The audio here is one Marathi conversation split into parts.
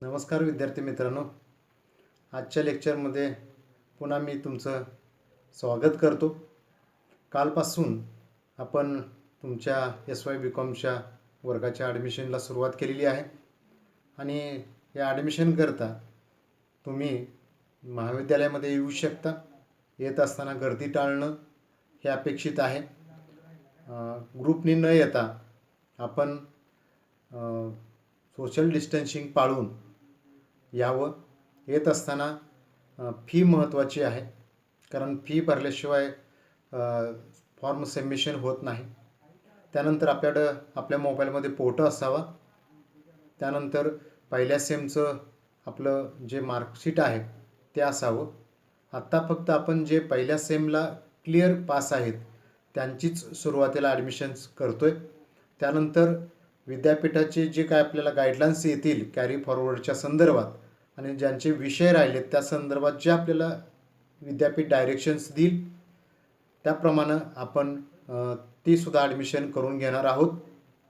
नमस्कार विद्यार्थी मित्रांनो. आजच्या लेक्चरमध्ये पुन्हा मी तुमचं स्वागत करतो. कालपासून आपण तुमच्या SY BComच्या वर्गाच्या ॲडमिशनला सुरुवात केलेली आहे आणि या ॲडमिशनकरता तुम्ही महाविद्यालयामध्ये येऊ शकता. येत असताना गर्दी टाळणं हे अपेक्षित आहे. ग्रुपनी न येता आपण सोशल डिस्टन्सिंग पाळून यावं. येत असताना फी महत्त्वाची आहे, कारण फी भरल्याशिवाय फॉर्म सबमिशन होत नाही. त्यानंतर आपल्या मोबाईलमध्ये फोटो असावा. त्यानंतर पहिल्या सेमचं आपलं जे मार्कशीट आहे ते असावं. आत्ता फक्त आपण जे पहिल्या सेमला क्लिअर पास आहेत त्यांचीच सुरुवातीला ॲडमिशन्स करतो आहे. त्यानंतर विद्यापीठाचे जे काय आपल्याला गाईडलाईन्स येतील कॅरी फॉरवर्डच्या संदर्भात आणि ज्यांचे विषय राहिलेत त्या संदर्भात जे आपल्याला विद्यापीठ डायरेक्शन्स देईल त्याप्रमाणे आपण तीसुद्धा ॲडमिशन करून घेणार आहोत.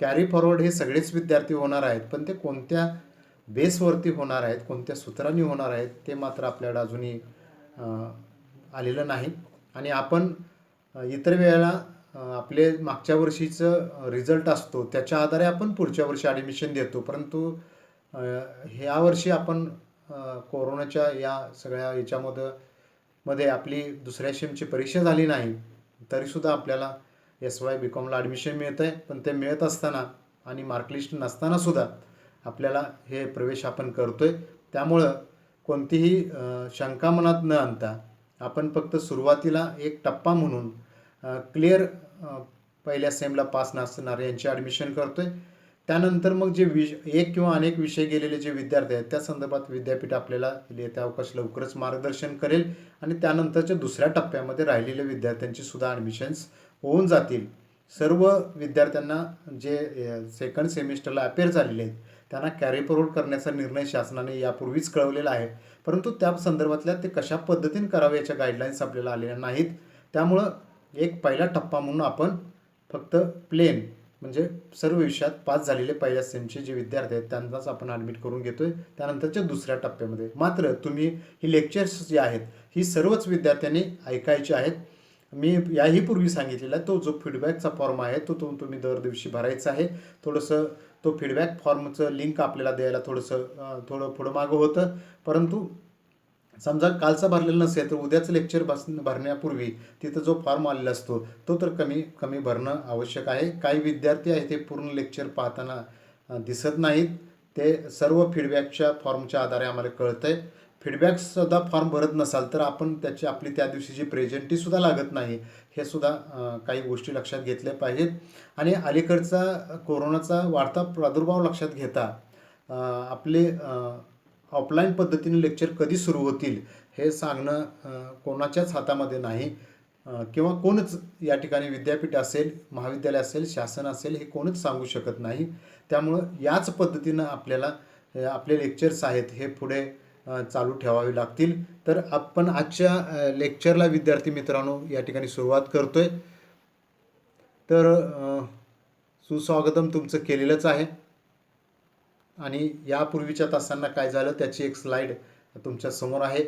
कॅरी फॉरवर्ड हे सगळेच विद्यार्थी होणार आहेत, पण ते कोणत्या बेसवरती होणार आहेत, कोणत्या सूत्रांनी होणार आहेत ते मात्र आपल्याला अजूनही आलेलं नाही. आणि आपण इतर वेळेला आपले मागच्या वर्षीचं रिझल्ट असतो त्याच्या आधारे आपण पुढच्या वर्षी ॲडमिशन देतो, परंतु ह्या वर्षी आपण कोरोनाच्या या सगळ्या याच्यामध्ये आपली दुसऱ्या सेमची परीक्षा झाली नाही तरीसुद्धा आपल्याला SY BComला ॲडमिशन मिळतं आहे. पण ते मिळत असताना आणि मार्कलिस्ट नसतानासुद्धा आपल्याला हे प्रवेश आपण करतो आहे. त्यामुळं कोणतीही शंका मनात न आणता आपण फक्त सुरुवातीला एक टप्पा म्हणून क्लिअर पहिल्या सेमला पास नसणारे यांची ॲडमिशन करतो आहे. त्यानंतर मग जे एक किंवा अनेक विषय गेलेले जे विद्यार्थी आहेत त्या संदर्भात विद्यापीठ आपल्याला येत्या अवकाश लवकरच मार्गदर्शन करेल आणि त्यानंतरच्या दुसऱ्या टप्प्यामध्ये राहिलेल्या विद्यार्थ्यांची सुद्धा ॲडमिशन्स होऊन जातील. सर्व विद्यार्थ्यांना जे सेकंड सेमिस्टरला अपेअर झालेले आहेत त्यांना कॅरी फॉरवर्ड करण्याचा निर्णय शासनाने यापूर्वीच कळवलेला आहे, परंतु त्या संदर्भातल्या ते कशा पद्धतीने करावे याच्या गाईडलाईन्स आपल्याला आलेल्या नाहीत. त्यामुळं एक पहिला टप्पा म्हणून आपण फक्त प्लेन म्हणजे सर्व विषयात पास झालेले पहिल्या सेमचे जे विद्यार्थी आहेत त्यांनाच आपण ॲडमिट करून घेतो आहे. त्यानंतरच्या दुसऱ्या टप्प्यामध्ये मात्र तुम्ही ही लेक्चर्स जी आहेत ही सर्वच विद्यार्थ्यांनी ऐकायची आहेत. मी याही पूर्वी सांगितलेला आहे तो जो फीडबॅकचा फॉर्म आहे तो तुम्ही दर दिवशी भरायचा आहे. थोडंसं तो फीडबॅक फॉर्मचं लिंक आपल्याला द्यायला थोडं पुढं मागं होतं, परंतु समजा कालचा भरलेला नसेल तर उद्याचं लेक्चर भरण्यापूर्वी तिथं जो फॉर्म आलेला असतो तो तर कमी भरणं आवश्यक आहे. काही विद्यार्थी आहे ते पूर्ण लेक्चर पाहताना दिसत नाहीत. ते सर्व फीडबॅकच्या फॉर्मच्या आधारे आम्हाला कळतं आहे. फीडबॅकसुद्धा फॉर्म भरत नसाल तर आपण आपली त्या दिवशीची प्रेझेंटीसुद्धा लागत नाही. हे सुद्धा काही गोष्टी लक्षात घेतल्या पाहिजेत. आणि अलीकडचा कोरोनाचा वाढता प्रादुर्भाव लक्षात घेता आपले ऑफलाईन पद्धतीने लेक्चर कधी सुरू होतील हे सांगणं कोणाच्याच हातामध्ये नाही, किंवा कोणच या ठिकाणी विद्यापीठ असेल, महाविद्यालय असेल, शासन असेल हे कोणच सांगू शकत नाही. त्यामुळं याच पद्धतीनं आपल्याला आपले लेक्चर्स आहेत हे पुढे चालू ठेवावे लागतील. तर आपण आजच्या लेक्चरला विद्यार्थी मित्रांनो या ठिकाणी सुरुवात करतोय. तर सुस्वागतम तुमचं केलेलंच आहे आणि यापूर्वीच्या तासांना काय झालं त्याची एक स्लाईड तुमच्या समोर आहे.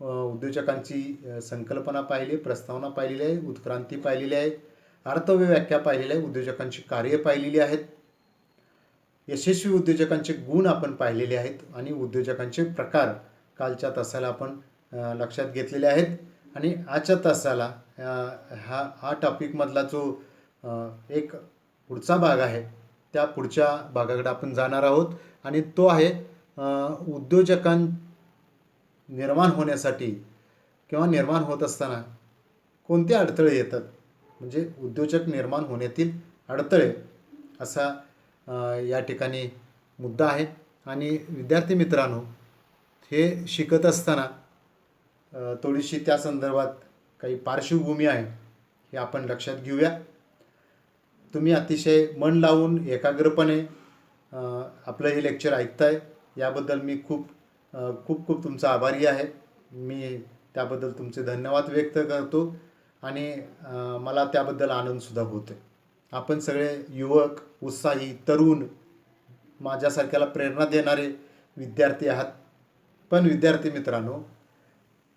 उद्योजकांची संकल्पना पाहिली, प्रस्तावना पाहिलेली आहे, उत्क्रांती पाहिलेली आहे, अर्थव्याख्या पाहिलेली आहे, उद्योजकांची कार्य पाहिलेली आहेत, यशस्वी उद्योजकांचे गुण आपण पाहिलेले आहेत आणि उद्योजकांचे प्रकार कालच्या तासाला आपण लक्षात घेतलेले आहेत. आणि आजच्या तासाला हा टॉपिकमधला जो एक पुढचा भाग आहे त्या पुढच्या भागाकडे आपण जाणार आहोत आणि तो आहे उद्योजकां निर्माण होण्यासाठी किंवा निर्माण होत असताना कोणते अडथळे येतात, म्हणजे उद्योजक निर्माण होण्यातील अडथळे असा या ठिकाणी मुद्दा आहे. आणि विद्यार्थी मित्रांनो हे शिकत असताना थोडीशी त्या संदर्भात काही पार्श्वभूमी आहे हे आपण लक्षात घेऊया. तुम्ही अतिशय मन लावून एकाग्रपणे आपलं हे लेक्चर ऐकताय याबद्दल मी खूप तुमचा आभारी आहे. मी त्याबद्दल तुमचे धन्यवाद व्यक्त करतो आणि मला त्याबद्दल आनंदसुद्धा होतो. आपण सगळे युवक, उत्साही, तरुण, माझ्यासारख्याला प्रेरणा देणारे विद्यार्थी आहात. पण विद्यार्थी मित्रांनो,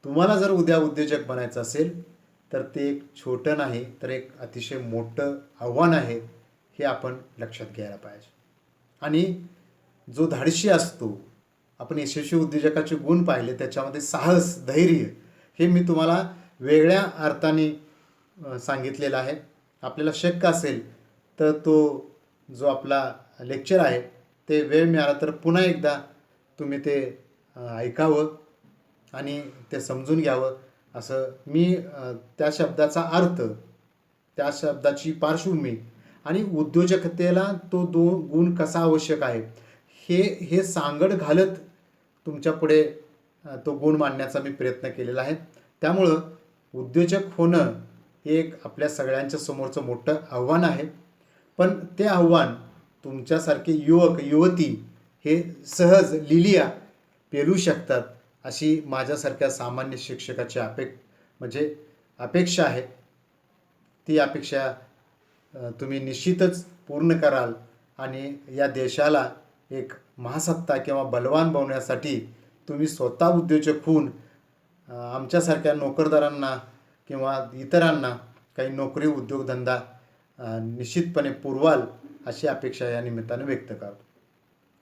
तुम्हाला जर उद्या उद्योजक बनायचं असेल तर ते एक छोटं नाही तर एक अतिशय मोठं आव्हान आहे, हे आपण लक्षात घ्यायला पाहिजे. आणि जो धाडशी असतो, आपण यशस्वी उद्योजकाचे गुण पाहिले, त्याच्यामध्ये साहस, धैर्य हे मी तुम्हाला वेगळ्या अर्थाने सांगितलेलं आहे. आपल्याला शक्य असेल तर तो जो आपला लेक्चर आहे ते वेळ मिळाला तर पुन्हा एकदा तुम्ही ते ऐकावं आणि ते समजून घ्यावं. असं मी त्या शब्दाचा अर्थ, त्या शब्दाची पार्श्वभूमी आणि उद्योजकतेला तो गुण कसा आवश्यक आहे हे सांगड घालत तुमच्या पुढे तो गुण मांडण्याचा मी प्रयत्न केलेला आहे. त्यामुळं उद्योजक होणं हे एक आपल्या सगळ्यांच्या समोरचं मोठं आव्हान आहे. पण ते आव्हान तुमच्यासारखे युवक युवती हे सहज लिलिया पेलू शकतात, अशी माझ्यासारख्या सामान्य शिक्षकाची अपेक्षा आहे. ती अपेक्षा तुम्ही निश्चितच पूर्ण कराल आणि या देशाला एक महासत्ता किंवा बलवान बनवण्यासाठी तुम्ही स्वतः उद्योजक होऊन आमच्यासारख्या नोकरदारांना किंवा इतरांना काही नोकरी उद्योगधंदा निश्चितपणे पुरवाल, अशी अपेक्षा या निमित्ताने व्यक्त करतो.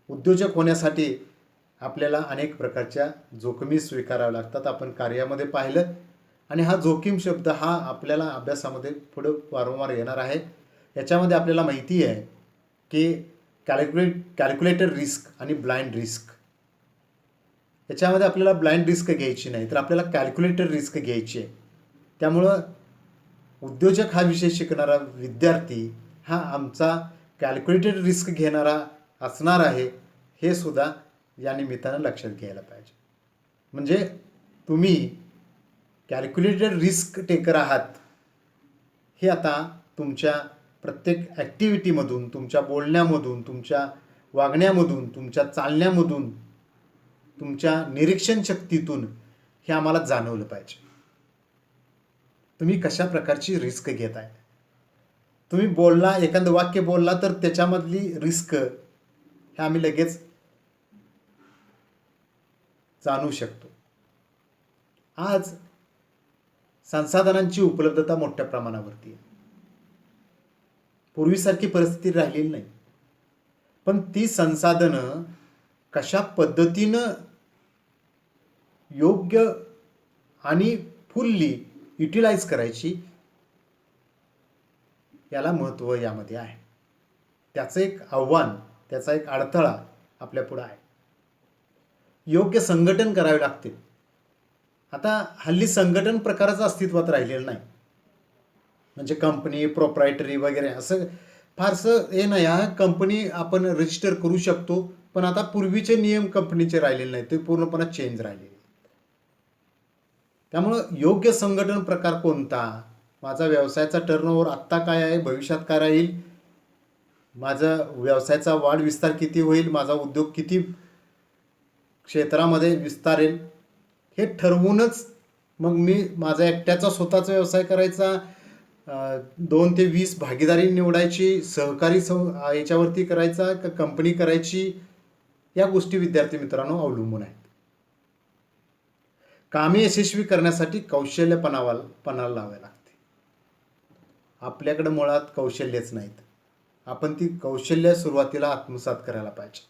उद्योजक होण्यासाठी आपल्याला अनेक प्रकारच्या जोखमी स्वीकाराव्या लागतात, आपण कार्यामध्ये पाहिलं. आणि हा जोखीम शब्द हा आपल्याला अभ्यासामध्ये पुढं वारंवार येणार आहे. याच्यामध्ये आपल्याला माहिती आहे की कॅल्क्युलेटेड रिस्क आणि ब्लाइंड रिस्क. याच्यामध्ये आपल्याला ब्लाइंड रिस्क घ्यायची नाही, तर आपल्याला कॅल्क्युलेटेड रिस्क घ्यायची आहे. त्यामुळं उद्योजक हा विषय शिकणारा विद्यार्थी हा आमचा कॅल्क्युलेटेड रिस्क घेणारा असणार आहे, हे सुद्धा या निमित्तानं लक्षात घ्यायला पाहिजे. म्हणजे तुम्ही कॅल्क्युलेटेड रिस्क टेकर आहात, हे आता तुमच्या प्रत्येक ॲक्टिव्हिटीमधून, तुमच्या बोलण्यामधून, तुमच्या वागण्यामधून, तुमच्या चालण्यामधून, तुमच्या निरीक्षण शक्तीतून हे आम्हाला जाणवलं पाहिजे. तुम्ही कशा प्रकारची रिस्क घेत आहे. तुम्ही बोलला, एखादं वाक्य बोलला तर त्याच्यामधली रिस्क हे आम्ही लगेच जाणू शकतो. आज संसाधनांची उपलब्धता मोठ्या प्रमाणावरती आहे. पूर्वीसारखी परिस्थिती राहिलेली नाही. पण ती संसाधनं कशा पद्धतीनं योग्य आणि फुल्ली युटिलाइज करायची, याला महत्त्व यामध्ये आहे. त्याचं एक आव्हान, त्याचा एक अडथळा आपल्या पुढे आहे. योग्य संघटन करावे लागते. आता हल्ली संघटन प्रकारचं अस्तित्वात राहिलेलं नाही. म्हणजे कंपनी, प्रोप्रायटरी वगैरे असं फारसं हे नाही. हा कंपनी आपण रजिस्टर करू शकतो, पण आता पूर्वीचे नियम कंपनीचे राहिलेले नाहीत, ते पूर्णपणे चेंज राहिलेले. त्यामुळं योग्य संघटन प्रकार कोणता, माझा व्यवसायाचा टर्नओव्हर आत्ता काय आहे, भविष्यात काय राहील, माझा व्यवसायाचा वाढ विस्तार किती होईल, माझा उद्योग किती क्षेत्रामध्ये विस्तारेल, हे ठरवूनच मग मी माझा एकट्याचा स्वतःचा व्यवसाय करायचा, 2 ते 20 भागीदारी निवडायची, सहकारी याच्यावरती करायचा का कंपनी करायची, या गोष्टी विद्यार्थी मित्रांनो अवलंबून आहेत. कामे यशस्वी करण्यासाठी कौशल्यपणाला लावावे लागते. आपल्याकडे मुळात कौशल्यच नाहीत. आपण ती कौशल्य सुरुवातीला आत्मसात करायला पाहिजे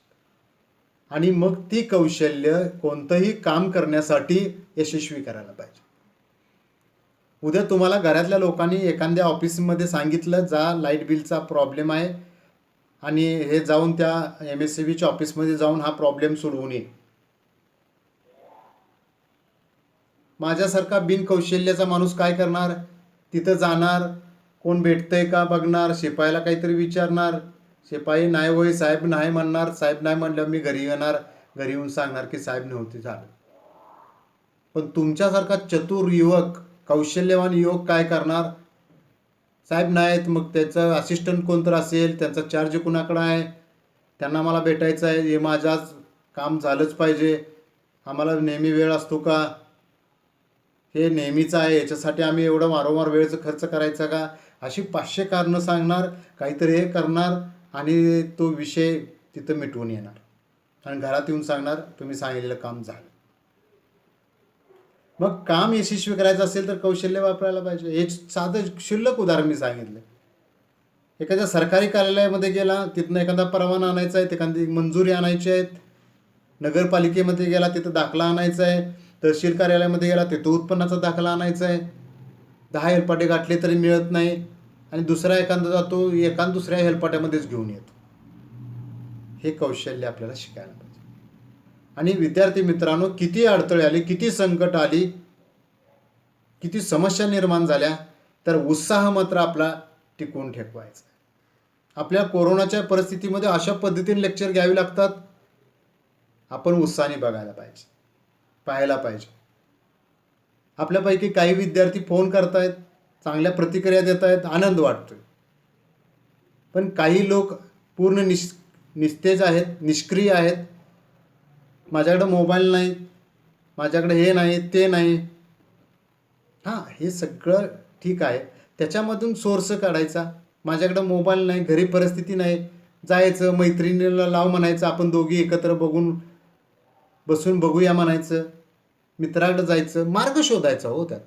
आणि मग ती कौशल्य कोणतंही काम करण्यासाठी यशस्वी करायला पाहिजे. उद्या तुम्हाला घरातल्या लोकांनी एखाद्या ऑफिसमध्ये सांगितलं, जा लाईट बिलचा प्रॉब्लेम आहे आणि हे जाऊन त्या MSCBच्या ऑफिसमध्ये जाऊन हा प्रॉब्लेम सोडवून ये. माझ्यासारखा बिनकौशल्याचा माणूस काय करणार, तिथं जाणार, कोण भेटतंय का बघणार, शिपायाला काहीतरी विचारणार, शिपाई नाही होय साहेब नाही म्हणणार, साहेब नाही म्हणल्यावर मी घरी येणार, घरी येऊन सांगणार की साहेब नव्हते, झालं. पण तुमच्यासारखा चतुर युवक, कौशल्यवान युवक काय करणार, साहेब नाहीत, मग त्याचं असिस्टंट कोणतं असेल, त्यांचा चार्ज कुणाकडं आहे, त्यांना मला भेटायचं आहे, हे माझ्याच काम झालंच पाहिजे, आम्हाला नेहमी वेळ असतो का, हे नेहमीचं आहे, याच्यासाठी आम्ही एवढं वारंवार वेळेचा खर्च करायचा का, अशी 500 कारणं सांगणार, काहीतरी हे करणार आणि तो विषय तिथं मिटवून येणार. आणि घरात येऊन सांगणार तुम्ही सांगितलेलं काम झालं. मग काम यशस्वी करायचं असेल तर कौशल्य वापरायला पाहिजे. हे साधं क्षुल्लक उदाहरण मी सांगितलं. एखाद्या सरकारी कार्यालयामध्ये गेला, तिथनं एखादा परवाना आणायचा आहे, एखादी मंजुरी आणायची आहेत. नगरपालिकेमध्ये गेला, तिथं दाखला आणायचा आहे. तहसील कार्यालयामध्ये गेला, तिथं उत्पन्नाचा दाखला आणायचा आहे. 10 हेलपाटे गाठले तरी मिळत नाही आणि दुसरा एखादा जातो, एखाद दुसऱ्या हेलपाट्यामध्येच घेऊन येतो. हे कौशल्य आपल्याला शिकायला पाहिजे. आणि विद्यार्थी मित्रांनो, किती अडथळे आले, किती संकट आली, किती समस्या निर्माण झाल्या, तर उत्साह मात्र आपला टिकवून ठेवायचा. आपल्या कोरोनाच्या परिस्थितीमध्ये अशा पद्धतीने लेक्चर घ्यावी लागतात. आपण उत्साहाने बघायला पाहिजे, पाहायला पाहिजे. आपल्यापैकी काही विद्यार्थी फोन करतायत, चांगल्या प्रतिक्रिया देत आहेत, आनंद वाटतोय. पण काही लोक पूर्ण निस्तेज आहेत, निष्क्रिय आहेत. माझ्याकडे मोबाईल नाही, माझ्याकडे हे नाही, ते नाही. हां, हे सगळं ठीक आहे. त्याच्यामधून सोर्स काढायचा. माझ्याकडे मोबाईल नाही, घरी परिस्थिती नाही, जायचं मैत्रिणीला लाव म्हणायचं, आपण दोघी एकत्र बसून बघूया म्हणायचं, मित्राकडे जायचं, मार्ग शोधायचा हो त्यात.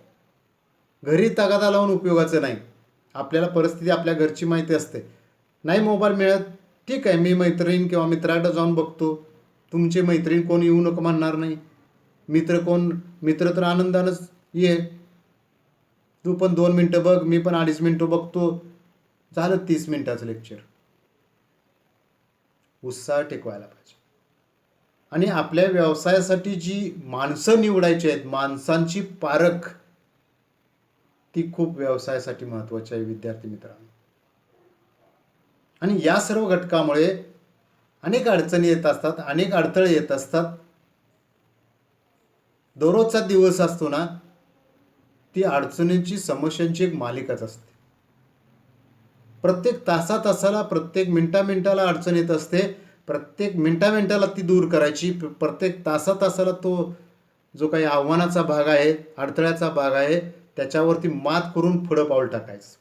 घरी तगादा लावून उपयोगाचं नाही. आपल्याला परिस्थिती आपल्या घरची माहिती असते. नाही मोबाईल मिळत, ठीक आहे, मी मैत्रीण किंवा मित्राकडे जाऊन बघतो. तुमची मैत्रीण कोण येऊ नको म्हणणार नाही. मित्र तर आनंदानंच ये. तू पण 2 मिनटं बघ, मी पण 2.5 मिनटं बघतो. झालं 30 मिनिटाचं लेक्चर. उत्साह टिकवायला पाहिजे. आणि आपल्या व्यवसायासाठी जी माणसं निवडायची आहेत, माणसांची पारख, ती खूप व्यवसायासाठी महत्त्वाची आहे विद्यार्थी मित्रांनो. आणि या सर्व घटकामुळे अनेक अडचणी येत असतात, अनेक अडथळे येत असतात. दररोजचा दिवस असतो ना, ती अडचणींची, समस्यांची एक मालिकाच असते. प्रत्येक तासाला, प्रत्येक मिनिटाला अडचण येत असते. प्रत्येक मिनिटाला ती दूर करायची. प्रत्येक तासाला तो जो काही आव्हानाचा भाग आहे, अडथळ्याचा भाग आहे, त्याच्यावरती मात करून पुढं पाऊल टाकायचं.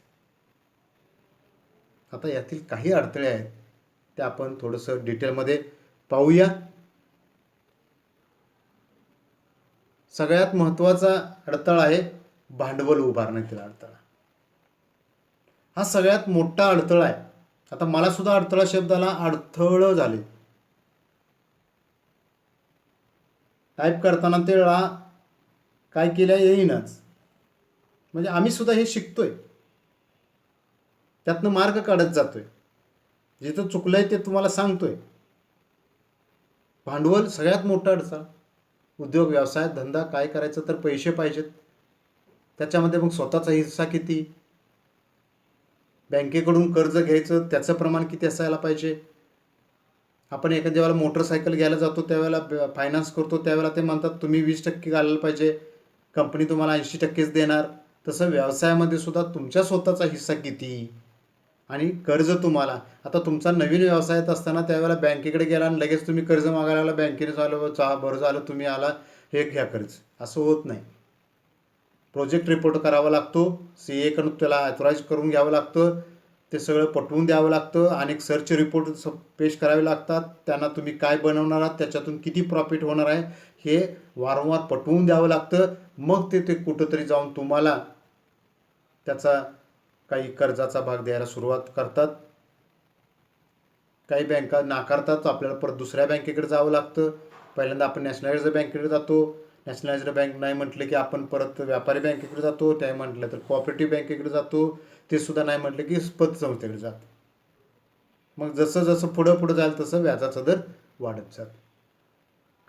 आता यातील काही अडथळे आहेत, ते आपण थोडंसं डिटेलमध्ये पाहूया. सगळ्यात महत्त्वाचा अडथळा आहे भांडवल उभारण्यातील अडथळा. हा सगळ्यात मोठा अडथळा आहे. आता मला सुद्धा अडथळा शब्दाला अडथळं झाले. टाईप करताना ते काय केलं येईनच. म्हणजे आम्ही सुद्धा हे शिकतोय, त्यातनं मार्ग काढत जातोय. जिथं चुकलंय ते तुम्हाला सांगतोय. भांडवल सगळ्यात मोठा अडथळा. उद्योग, व्यवसाय, धंदा काय करायचं तर पैसे पाहिजेत. त्याच्यामध्ये मग स्वतःचा हिस्सा किती, बँकेकडून कर्ज घ्यायचं त्याचं प्रमाण किती असायला पाहिजे. आपण एखाद्या वेळेला मोटरसायकल घ्यायला जातो, त्यावेळेला फायनान्स करतो, त्यावेळेला ते म्हणतात तुम्ही 20% घालायला पाहिजे, कंपनी तुम्हाला 80%च देणार. तसं व्यवसायामध्ये सुद्धा तुमच्या स्वतःचा हिस्सा किती आणि कर्ज तुम्हाला. आता तुमचा नवीन व्यवसायात असताना त्यावेळेला बँकेकडे गेला आणि लगेच तुम्ही कर्ज मागायला आला, बँकेने बरं झालं तुम्ही आला, हे घ्या कर्ज, असं होत नाही. प्रोजेक्ट रिपोर्ट करावा लागतो, CA कडून त्याला ॲथोराईज करून घ्यावं लागतं, ते सगळं पटवून द्यावं लागतं. अनेक सर्च रिपोर्ट पेश करावे लागतात. त्यांना तुम्ही काय बनवणार आहात, त्याच्यातून किती प्रॉफिट होणार आहे, हे वारंवार पटवून द्यावं लागतं. मग ते कुठंतरी जाऊन तुम्हाला त्याचा काही कर्जाचा भाग द्यायला सुरुवात करतात. काही बँका नाकारतात, आपल्याला परत दुसऱ्या बँकेकडे जावं लागतं. पहिल्यांदा आपण नॅशनलाइज्ड बँकेकडे जातो, नॅशनलाइज्ड बँक नाही म्हटलं की आपण परत व्यापारी बँकेकडे जातो, त्या म्हटलं तर कोऑपरेटिव्ह बँकेकडे जातो, ते सुद्धा नाही म्हटलं की पतसंस्थेकडे जातो. मग जसं पुढं जाईल तसं व्याजाचा दर वाढत जातो.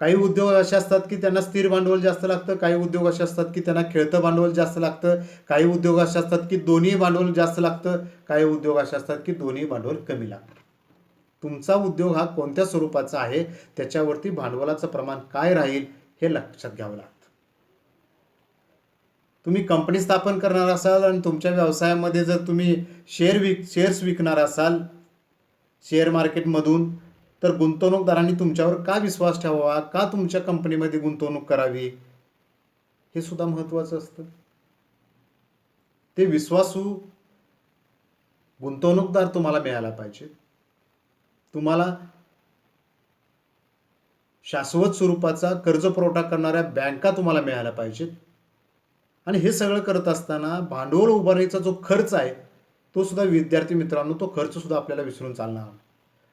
काही उद्योग असे असतात की त्यांना स्थिर भांडवल जास्त लागतं, काही उद्योग असे असतात की त्यांना खेळतं भांडवल जास्त लागतं, काही उद्योग असे असतात की दोन्ही भांडवल जास्त लागतं, काही उद्योग असे असतात की दोन्ही भांडवल कमी लागतं. तुमचा उद्योग हा कोणत्या स्वरूपाचा आहे, त्याच्यावरती भांडवलाचं प्रमाण काय राहील हे लक्षात घ्यावं लागतं. तुम्ही कंपनी स्थापन करणार असाल आणि तुमच्या व्यवसायामध्ये जर तुम्ही शेअर्स विकणार असाल शेअर मार्केटमधून, तर गुंतवणूकदारांनी तुमच्यावर का विश्वास ठेवावा, का तुमच्या कंपनीमध्ये गुंतवणूक करावी, हे सुद्धा महत्त्वाचं असतं. ते विश्वासू गुंतवणूकदार तुम्हाला मिळाला पाहिजे. तुम्हाला शाश्वत स्वरूपाचा कर्ज पुरवठा करणाऱ्या बँका तुम्हाला मिळायला पाहिजेत. आणि हे सगळं करत असताना भांडवल उभारणीचा जो खर्च आहे तो सुद्धा विद्यार्थी मित्रांनो, तो खर्च सुद्धा आपल्याला विसरून चालणार नाही.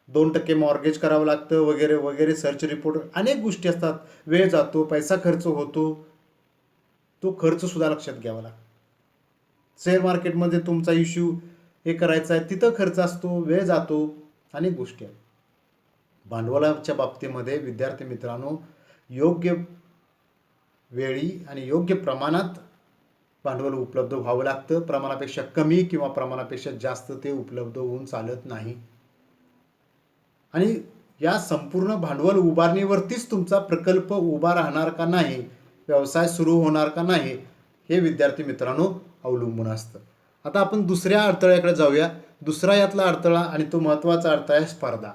2% मॉर्गेज करावं लागतं वगैरे वगैरे, सर्च रिपोर्ट, अनेक गोष्टी असतात. वेळ जातो, पैसा खर्च होतो, तो खर्च सुद्धा लक्षात घ्यावा लागतो. शेअर मार्केटमध्ये तुमचा इश्यू हे करायचा आहे, तिथं खर्च असतो, वेळ जातो, अनेक गोष्टी आहेत. भांडवलाच्या बाबतीमध्ये विद्यार्थी मित्रांनो, योग्य वेळी आणि योग्य प्रमाणात भांडवल उपलब्ध व्हावं लागतं. प्रमाणापेक्षा कमी किंवा प्रमाणापेक्षा जास्त ते उपलब्ध होऊन चालत नाही. आणि या संपूर्ण भांडवल उभारणीवरतीच तुमचा प्रकल्प उभा राहणार का नाही, व्यवसाय सुरू होणार का नाही, हे विद्यार्थी मित्रांनो अवलंबून असतं. आता आपण दुसऱ्या अडथळ्याकडे जाऊया. दुसरा यातला अडथळा आणि तो महत्त्वाचा अडथळा आहे स्पर्धा.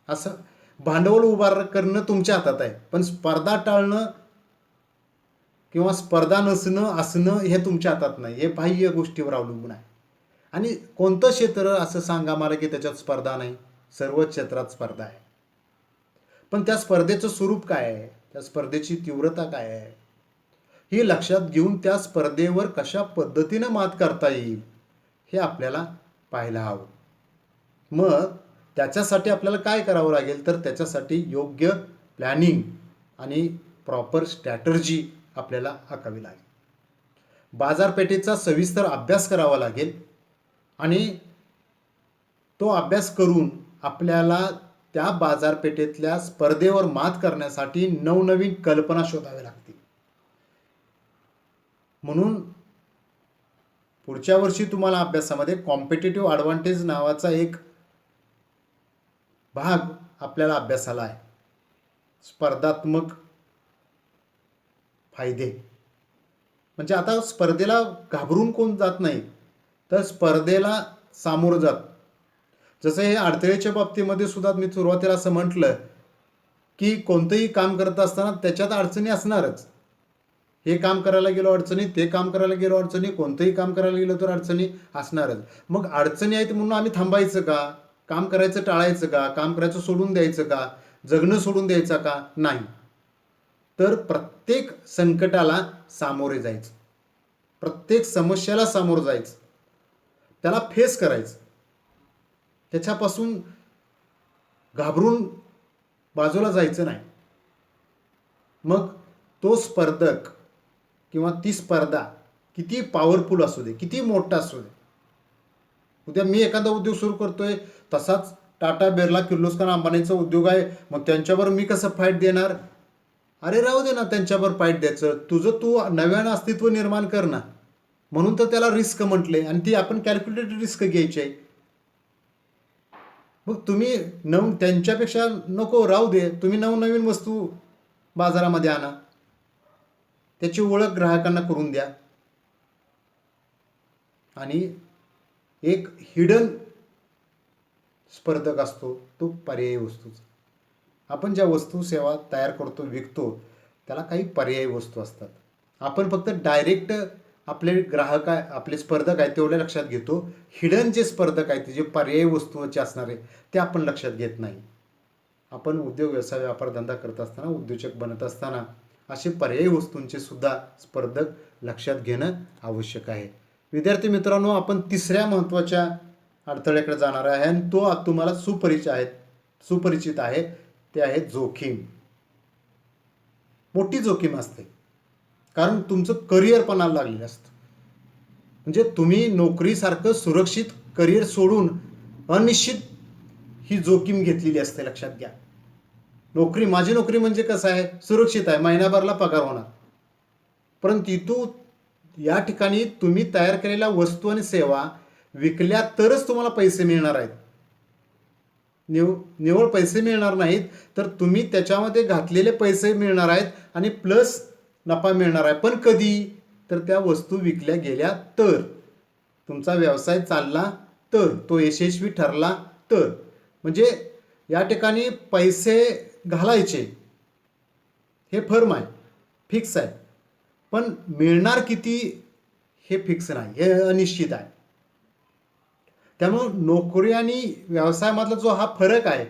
असं भांडवल उभा करणं तुमच्या हातात आहे, पण स्पर्धा टाळणं किंवा स्पर्धा नसणं असणं हे तुमच्या हातात नाही. हे बाह्य गोष्टीवर अवलंबून आहे. आणि कोणतं क्षेत्र असं सांगा मला की त्याच्यात स्पर्धा नाही? सर्वच क्षेत्रात स्पर्धा आहे. पण त्या स्पर्धेचं स्वरूप काय आहे, त्या स्पर्धेची तीव्रता काय आहे, हे लक्षात घेऊन त्या स्पर्धेवर कशा पद्धतीनं मात करता येईल हे आपल्याला पाहायला हवं. मग त्याच्यासाठी आपल्याला काय करावं लागेल, तर त्याच्यासाठी योग्य प्लॅनिंग आणि प्रॉपर स्ट्रॅटर्जी आपल्याला आखावी लागेल. बाजारपेठेचा सविस्तर अभ्यास करावा लागेल आणि तो अभ्यास करून आपल्याला त्या बाजारपेठेतल्या स्पर्धेवर मात करण्यासाठी नवनवीन कल्पना शोधाव्या लागतील. म्हणून पुढच्या वर्षी तुम्हाला अभ्यासामध्ये कॉम्पिटिटिव्ह ॲडव्हान्टेज नावाचा एक भाग आपल्याला अभ्यासाला आहे. स्पर्धात्मक फायदे म्हणजे आता स्पर्धेला घाबरून कोण जात नाही, तर स्पर्धेला सामोरं जात. जसं हे अडथळ्याच्या बाबतीमध्ये सुद्धा मी सुरुवातीला असं म्हटलं की कोणतंही काम करत असताना त्याच्यात अडचणी असणारच. हे काम करायला गेलो अडचणी, ते काम करायला गेलो अडचणी, कोणतंही काम करायला गेलो तर अडचणी असणारच. मग अडचणी आहेत म्हणून आम्ही थांबायचं का? काम करायचं टाळायचं का? काम करायचं सोडून द्यायचं का? जगणं सोडून द्यायचं का? नाही. तर प्रत्येक संकटाला सामोरे जायचं, प्रत्येक समस्याला सामोरं जायचं, त्याला फेस करायचं, त्याच्यापासून घाबरून बाजूला जायचं नाही. मग तो स्पर्धक किंवा ती स्पर्धा किती पॉवरफुल असू दे, किती मोठा असू दे. उद्या मी एखादा उद्योग सुरू करतोय, तसाच टाटा, बिर्ला, किर्लोस्कर, अंबानीचा उद्योग आहे, मग त्यांच्यावर मी कसं फाईट देणार? अरे राहू दे ना, त्यांच्यावर फाईट द्यायचं, तुझं तू नव्यानं अस्तित्व निर्माण कर ना. म्हणून तर त्याला रिस्क म्हटले आणि ती आपण कॅल्क्युलेटेड रिस्क घ्यायची आहे. मग तुम्ही त्यांच्यापेक्षा नको, राहू दे, तुम्ही नवनवीन वस्तू बाजारामध्ये आणा, त्याची ओळख ग्राहकांना करून द्या आणि एक हिडन स्पर्धक असतो तो पर्यायी वस्तूचा. आपण ज्या वस्तू सेवा तयार करतो, विकतो, त्याला काही पर्यायी वस्तू असतात. आपण फक्त डायरेक्ट आपले ग्राहक आहे, आपले स्पर्धक आहेत तेवढ्या लक्षात घेतो. हिडन जे स्पर्धक आहेत, जे पर्यायी वस्तूचे असणारे, ते आपण लक्षात घेत नाही. आपण उद्योग व्यवसाय व्यापारधंदा करत असताना, उद्योजक बनत असताना असे पर्यायी वस्तूंचे सुद्धा स्पर्धक लक्षात घेणं आवश्यक आहे. विद्यार्थी मित्रांनो, आपण तिसऱ्या महत्त्वाच्या अडथळ्याकडे जाणार आहे आणि तो तुम्हाला सुपरिचित आहे, ते आहे जोखीम. मोठी जोखीम असते, कारण तुमचं करिअर पणाला लागलेलं असतं. म्हणजे तुम्ही नोकरीसारखं सुरक्षित करिअर सोडून अनिश्चित ही जोखीम घेतलेली असते. लक्षात घ्या, माझी नोकरी म्हणजे कसं आहे, सुरक्षित आहे, महिनाभरला पगार होणार. परंतु या ठिकाणी तुम्ही तयार केलेल्या वस्तू आणि सेवा विकल्या तरच तुम्हाला पैसे मिळणार आहेत. निव्वळ पैसे मिळणार नाहीत, तर तुम्ही त्याच्यामध्ये घातलेले पैसे मिळणार आहेत आणि प्लस नफा मिळणार आहे. पण कधी? तर त्या वस्तू विकल्या गेल्या तर, तुमचा व्यवसाय चालला तर, तो यशस्वी ठरला तर. म्हणजे या ठिकाणी पैसे घालायचे हे फर्म आहे, फिक्स आहे, पण मिळणार किती हे फिक्स नाही, हे अनिश्चित आहे. त्यामुळं नोकरी आणि व्यवसायामधला जो हा फरक आहे,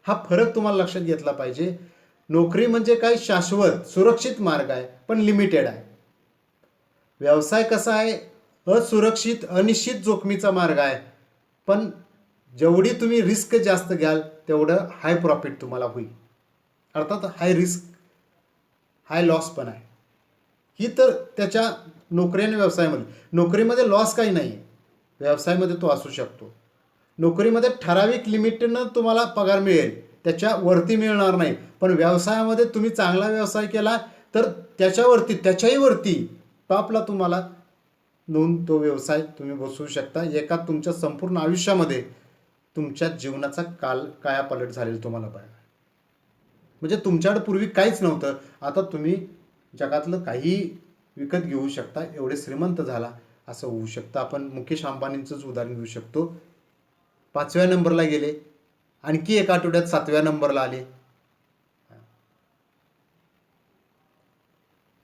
हा फरक तुम्हाला लक्षात घेतला पाहिजे. नोकरी म्हणजे काय, शाश्वत सुरक्षित मार्ग आहे, पण लिमिटेड आहे. व्यवसाय कसा आहे, असुरक्षित अनिश्चित जोखमीचा मार्ग आहे, पण जेवढी तुम्ही रिस्क जास्त घ्याल तेवढं हाय प्रॉफिट तुम्हाला होईल. अर्थात हाय रिस्क हाय लॉस पण आहे. ही तर त्याच्या नोकरी आणि व्यवसायामध्ये. नोकरीमध्ये लॉस काही नाही आहे, व्यवसायामध्ये तो असू शकतो. नोकरीमध्ये ठराविक लिमिटनं तुम्हाला पगार मिळेल, त्याच्यावरती मिळणार नाही. पण व्यवसायामध्ये तुम्ही चांगला व्यवसाय केला तर त्याच्यावरती त्याच्याही वरती टॉपला तुम्हाला नोंद तो व्यवसाय तुम्ही बसवू शकता. एका तुमच्या संपूर्ण आयुष्यामध्ये तुमच्या जीवनाचा कायापालट झालेला तुम्हाला पाहिजे. म्हणजे तुमच्याकडे पूर्वी काहीच नव्हतं, आता तुम्ही जगातलं काही विकत घेऊ शकता, एवढे श्रीमंत झाला असं होऊ शकतं. आपण मुकेश अंबानींचंच उदाहरण घेऊ शकतो. 5व्या नंबरला गेले, आणखी एका आठवड्यात 7व्या नंबरला आले.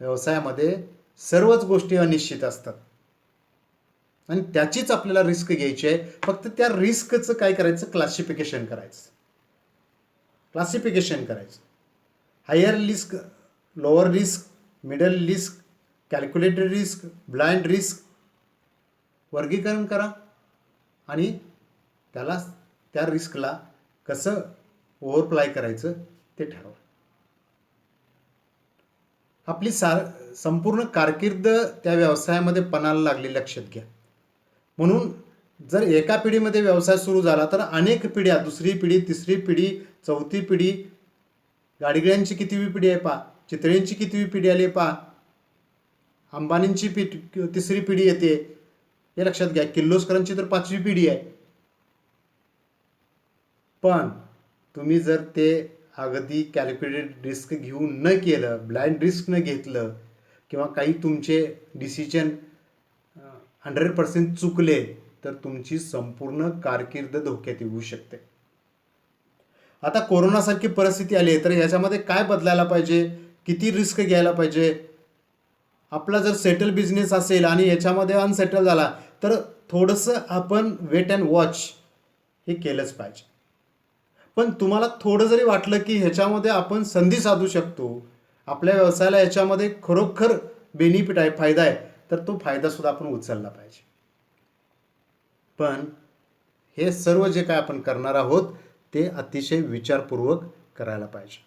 व्यवसायामध्ये सर्वच गोष्टी अनिश्चित असतात आणि त्याचीच आपल्याला रिस्क घ्यायची आहे. फक्त त्या रिस्कचं काय करायचं, क्लासिफिकेशन करायचं. Higher risk, lower risk, middle risk, calculated risk, blind risk वर्गीकरण करा आणि त्या रिस्कला कसं ओव्हरप्लाय करायचं ते ठरवा. आपली संपूर्ण कारकीर्द त्या व्यवसायामध्ये पणाला लागली लक्षात घ्या. म्हणून जर एका पिढीमध्ये व्यवसाय सुरू झाला तर अनेक पिढ्या, दुसरी पिढी, तिसरी पिढी, चौथी पिढी, गाडगिळ्यांची कितवी पिढी आहे पहा, चितळेंची कितवी पिढी आली पहा, अंबानींची तिसरी पिढी येते हे लक्षात घ्या. किर्लोस्करांची तर 5वी पिढी आहे. पण तुम्ही जर ते अगदी कॅल्क्युलेटेड रिस्क घेऊन न केलं, ब्लाइंड रिस्क न घेतलं किंवा काही तुमचे डिसिजन 100% चुकले तर तुमची संपूर्ण कारकीर्द धोक्यात येऊ शकते. आता कोरोनासारखी परिस्थिती आली आहे तर याच्यामध्ये काय बदलायला पाहिजे, किती रिस्क घ्यायला पाहिजे. आपला जर सेटल बिझनेस असेल आणि याच्यामध्ये अनसेटल झाला तर थोडंसं आपण वेट अँड वॉच हे केलंच पाहिजे. पण तुम्हाला थोडं जरी वाटलं की ह्याच्यामध्ये आपण संधी साधू शकतो, आपल्या व्यवसायाला याच्यामध्ये खरोखर बेनिफिट आहे, फायदा आहे, तर तो फायदासुद्धा आपण उचलला पाहिजे. पण हे सर्व जे काय आपण करणार आहोत ते अतिशय विचारपूर्वक करायला पाहिजे.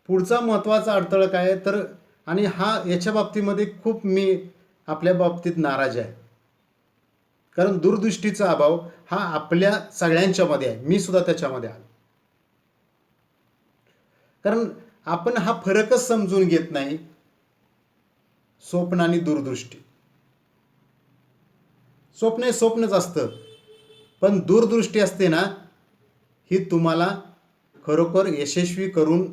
पुढचा महत्त्वाचा अडथळा काय आहे तर, आणि याच्या बाबतीमध्ये खूप मी आपल्या बाबतीत नाराज आहे, कारण दूरदृष्टीचा अभाव हा आपल्या सगळ्यांच्यामध्ये आहे, मी सुद्धा त्याच्यामध्ये आहे. कारण आपण हा फरकच समजून घेत नाही, स्वप्न आणि दूरदृष्टी. स्वप्न हे स्वप्नच असतं, पण दूरदृष्टी असते ना, ही तुम्हाला खरोखर यशस्वी करून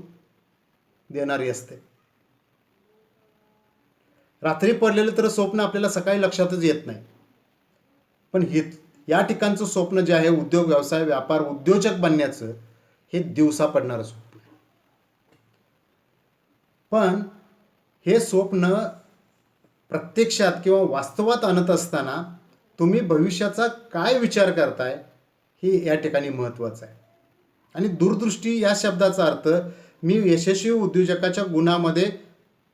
देणारी असते. रात्री पडलेलं तर स्वप्न आपल्याला सकाळी लक्षातच येत नाही, पण या ठिकाणचं स्वप्न जे आहे, उद्योग, व्यवसाय, व्यापार, उद्योजक बनण्याचं, हे दिवसा पडणारं स्वप्न. पण हे स्वप्न प्रत्यक्षात किंवा वास्तवात आणत असताना तुम्ही भविष्याचा काय विचार करताय हे या ठिकाणी महत्त्वाचं आहे. आणि दूरदृष्टी या शब्दाचा अर्थ मी यशस्वी उद्योजकाच्या गुणामध्ये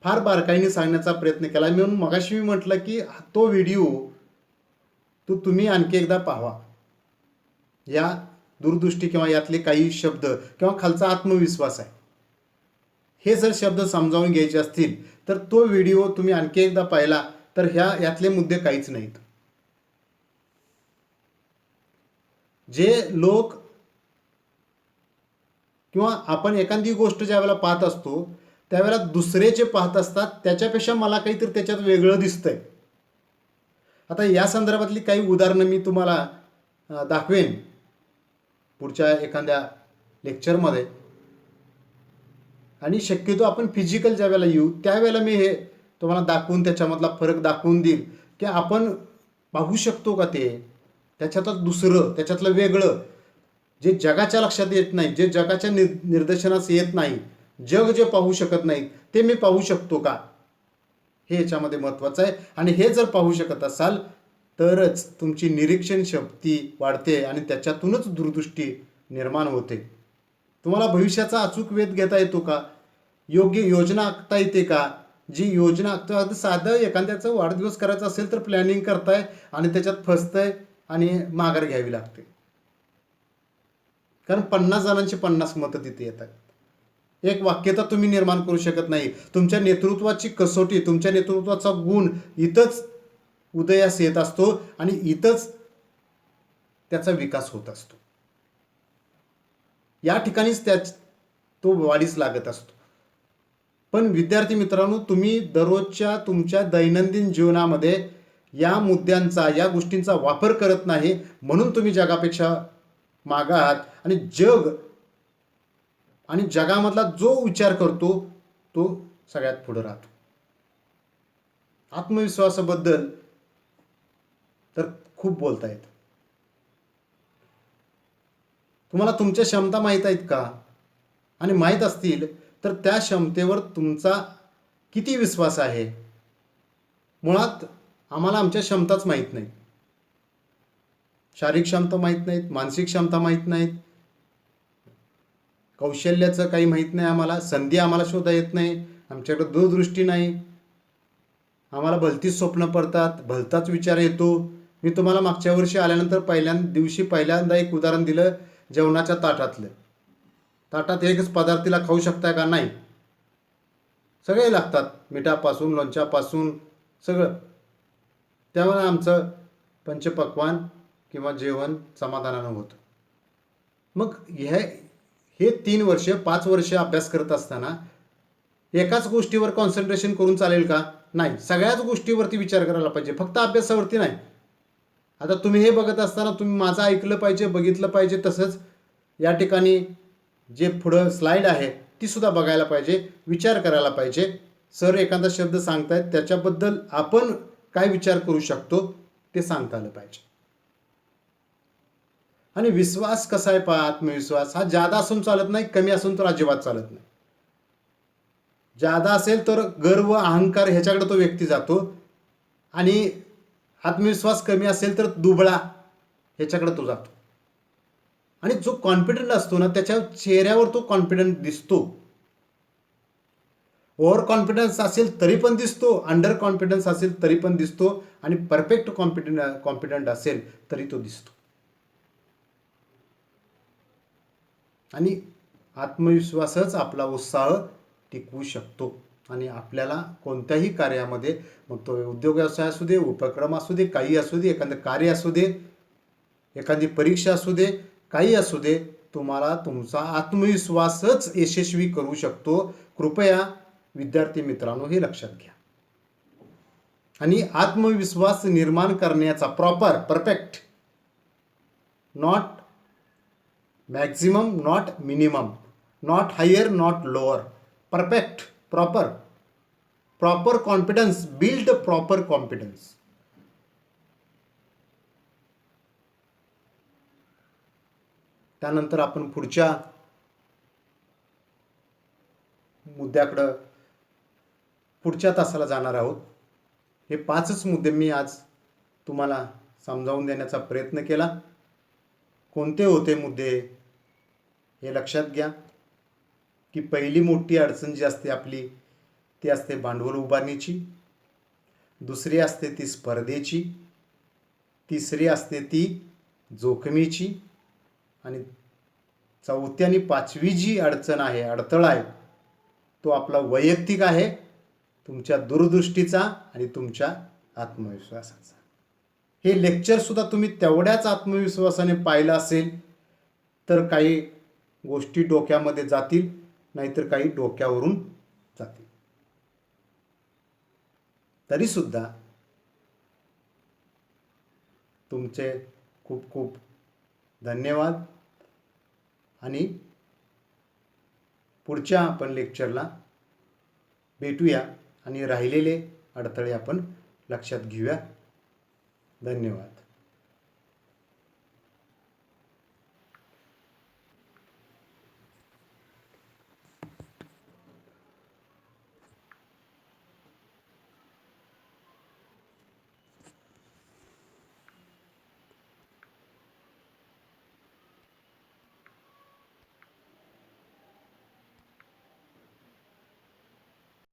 फार बारकाईने सांगण्याचा प्रयत्न केला. म्हणून मगाशी मी म्हटलं की तो व्हिडिओ तुम्ही आणखी एकदा पाहावा. या दूरदृष्टी किंवा यातले काही शब्द किंवा खालचा आत्मविश्वास आहे, हे जर शब्द समजावून घ्यायचे असतील तर तो व्हिडिओ तुम्ही आणखी एकदा पाहिला तर यातले मुद्दे काहीच नाहीत. जे लोक किंवा आपण एखादी गोष्ट ज्या वेळेला पाहत असतो त्यावेळेला दुसरे जे पाहत असतात त्याच्यापेक्षा मला काहीतरी त्याच्यात वेगळं दिसतंय. आता या संदर्भातली काही उदाहरणं मी तुम्हाला दाखवेन पुढच्या एखाद्या लेक्चरमध्ये. आणि शक्यतो आपण फिजिकल ज्या वेळेला येऊ त्यावेळेला मी हे तुम्हाला दाखवून त्याच्यामधला फरक दाखवून देईल की आपण पाहू शकतो का ते, त्याच्यातलं दुसरं, त्याच्यातलं वेगळं, जे जगाच्या लक्षात येत नाही, जे जगाच्या निदर्शनास येत नाही, जग जे पाहू शकत नाही ते मी पाहू शकतो का, हे याच्यामध्ये महत्त्वाचं आहे. आणि हे जर पाहू शकत असाल तरच तुमची निरीक्षण शक्ती वाढते आणि त्याच्यातूनच दूरदृष्टी निर्माण होते. तुम्हाला भविष्याचा अचूक वेध घेता येतो का? योग्य योजना आखता येते का? जी योजना आखतो, अगदी साधं एखाद्याचा वाढदिवस करायचा असेल तर प्लॅनिंग करताय आणि त्याच्यात फसतंय आणि माघार घ्यावी लागते. कारण 50 जणांची 50 मतं तिथे येतात. एक वाक्यता तुम्ही निर्माण करू शकत नाही. तुमच्या नेतृत्वाची कसोटी, तुमच्या नेतृत्वाचा गुण इथंच उदयास येत असतो आणि इथंच त्याचा विकास होत असतो. या ठिकाणीच तो वाढीस लागत असतो. पण विद्यार्थी मित्रांनो, तुम्ही दररोजच्या तुमच्या दैनंदिन जीवनामध्ये या मुद्द्यांचा, या गोष्टींचा वापर करत नाही, म्हणून तुम्ही जगापेक्षा मागं आहात आणि जगामधला जो विचार करतो तो सगळ्यात पुढे राहतो. आत्मविश्वासाबद्दल तर खूप बोलता येतं. तुम्हाला तुमच्या क्षमता माहीत आहेत का? आणि माहीत असतील तर त्या क्षमतेवर तुमचा किती विश्वास आहे? मुळात आम्हाला आमच्या क्षमताच माहीत नाहीत. शारीरिक क्षमता माहीत नाहीत, मानसिक क्षमता माहीत नाहीत, कौशल्याचं काही माहीत नाही आम्हाला, संधी आम्हाला शोधता येत नाही, आमच्याकडे दूरदृष्टी नाही, आम्हाला भलतीच स्वप्न पडतात, भलताच विचार येतो. मी तुम्हाला मागच्या वर्षी आल्यानंतर पहिल्यांदा एक उदाहरण दिलं जेवणाच्या ताटातलं. ताटात एकच पदार्थ तिला खाऊ शकताय का? नाही, सगळे लागतात, मिठापासून लोणच्यापासून सगळं. त्यामुळे आमचं पंचपक्वान किंवा जेवण समाधानानं होतं. मग हे 3 वर्ष 5 वर्ष अभ्यास करत असताना एकाच गोष्टीवर कॉन्सन्ट्रेशन करून चालेल का? नाही, सगळ्याच गोष्टीवरती विचार करायला पाहिजे, फक्त अभ्यासावरती नाही. आता तुम्ही हे बघत असताना तुम्ही माझं ऐकलं पाहिजे, बघितलं पाहिजे. तसंच या ठिकाणी जे पुढं स्लाईड आहे ती सुद्धा बघायला पाहिजे, विचार करायला पाहिजे. सर एखादा शब्द सांगतायत त्याच्याबद्दल आपण काय विचार करू शकतो ते सांगता आलं पाहिजे. आणि विश्वास कसा आहे पहा, आत्मविश्वास हा जादा असून चालत नाही, कमी असून तर अजिबात चालत नाही. जादा असेल तर गर्व अहंकार ह्याच्याकडे तो व्यक्ती जातो आणि आत्मविश्वास कमी असेल तर दुबळा ह्याच्याकडे तो जातो. आणि जो कॉन्फिडंट असतो ना त्याच्या चेहऱ्यावर तो कॉन्फिडंट दिसतो. ओव्हर कॉन्फिडन्स असेल तरी पण दिसतो, अंडर कॉन्फिडन्स असेल तरी पण दिसतो आणि परफेक्ट कॉन्फिडंट असेल तरी तो दिसतो. आणि आत्मविश्वासच आपला उत्साह टिकवू शकतो आणि आपल्याला कोणत्याही कार्यामध्ये, मग तो उद्योग व्यवसाय असू दे, उपक्रम असू दे, काही असू दे, एखादं कार्य असू दे, एखादी परीक्षा असू दे, काही असू दे, तुम्हाला तुमचा आत्मविश्वासच यशस्वी करू शकतो. कृपया विद्यार्थी मित्रांनो हे लक्षात घ्या. आणि आत्मविश्वास निर्माण करण्याचा perfect, not maximum, not minimum, not higher, not lower, perfect, proper confidence, build proper confidence. त्यानंतर आपण पुढच्या मुद्द्याकडं पुढच्या तासाला जाणार आहोत. हे 5च मुद्दे मी आज तुम्हाला समजावून देण्याचा प्रयत्न केला. कोणते होते मुद्दे हे लक्षात घ्या की पहिली मोठी अडचण जी असते आपली ती असते भांडवल उभारणीची, दुसरी असते ती स्पर्धेची, तिसरी असते ती जोखमीची आणि चौथी आणि 5वी जी अडचण आहे, अडथळा आहे, तो आपला वैयक्तिक आहे, तुमच्या दूरदृष्टीचा आणि तुमच्या आत्मविश्वासाचा. हे लेक्चरसुद्धा तुम्ही तेवढ्याच आत्मविश्वासाने पाहिलं असेल तर काही गोष्टी डोक्यामध्ये जातील, नाहीतर काही डोक्यावरून जातील. तरीसुद्धा तुमचे खूप खूप धन्यवाद आणि पुढच्या आपण लेक्चरला भेटूया आणि राहिलेले अडथळे आपण लक्षात घेऊया. धन्यवाद.